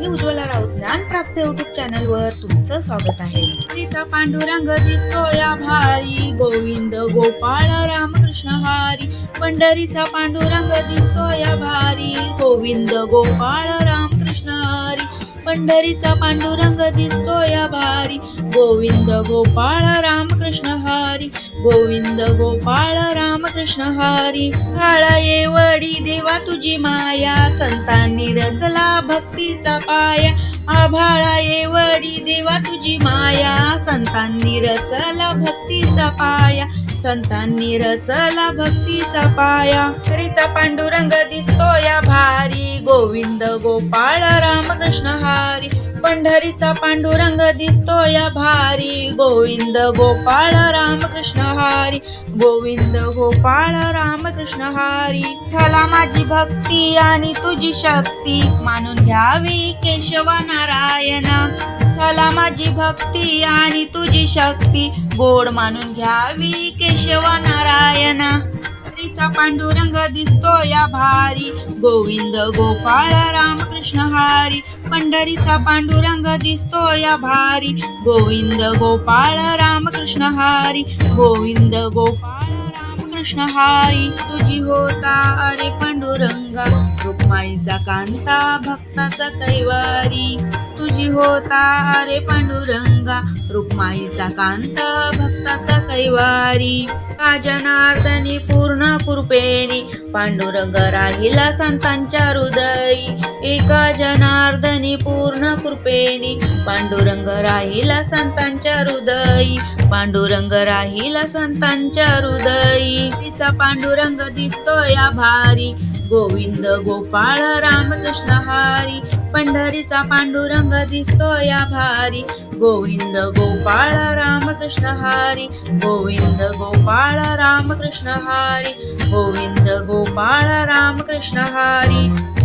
Ujjwala Raut ज्ञानप्राप्त YouTube चॅनलवर तुमचं स्वागत आहे. तिचा पांडुरंग दिसतोया भारी, गोविंद गोपाळ रामकृष्ण हरी. पंढरीचा पांडुरंग दिसतोया भारी, गोविंद गोपाळ रामकृष्ण हरी. पंढरीचा पांडुरंग दिसतोया भारी, गोविंद गोपाळ रामकृष्ण हरी. गोविंद गोपाळ रामकृष्ण हरी. काळा येवडी देवा तुझी माया, संतांनी रचला भक्तीचा पाया. आभाळा येवडी देवा तुझी माया, संतांनी रचला भक्तीचा पाया. संतांनी रचला भक्तीचा पाया. हरीचा पांडुरंग दिसतोया भारी, गोविंद गोपाळ रामकृष्ण हरी. पंढरीचा पांडुरंग दिसतोया भारी, गोविंद गोपाळ रामकृष्ण हरी. गोविंद गोपाळ रामकृष्ण हरी. विठ्ठला माझी भक्ती आणि तुझी शक्ती, मानून घ्यावी केशवा नारायणा. विठ्ठला माझी भक्ती आणि तुझी शक्ती, गोड मानून घ्यावी केशवा नारायणा. हरीचा पांडुरंग दिसतोया भारी, गोविंद गोपाळ रामकृष्ण हरी. पंढरीचा पांडुरंग दिसतोया भारी, गोविंद गोपाळ रामकृष्ण हरी. गोविंद गोपाळ रामकृष्ण हरी. तुझी होता अरे पांडुरंगा, रुक्माईचा कांता भक्ताचा कैवारी. तुझी होता अरे पांडुरंगा, रुक्माईचा कांता भक्ताचा कैवारी. का जनार्दनी पूर्ण कृपेनी, पांडुरंग राहिला संतांच्या हृदयी. एका जनार्दनी पूर्ण कृपेनी, पांडुरंग राहिला संतांच्या हृदयी. पांडुरंग राहिला संतांच्या हृदयी. तिचा पांडुरंग दिसतोया भारी, गोविंद गोपाळ रामकृष्ण हरी. पंढरीचा पांडुरंग दिसतोया भारी, गोविंद गोपाळ रामकृष्ण हरी. गोविंद गोपाळ रामकृष्ण हरी. गोविंद गोपाळ रामकृष्ण हरी.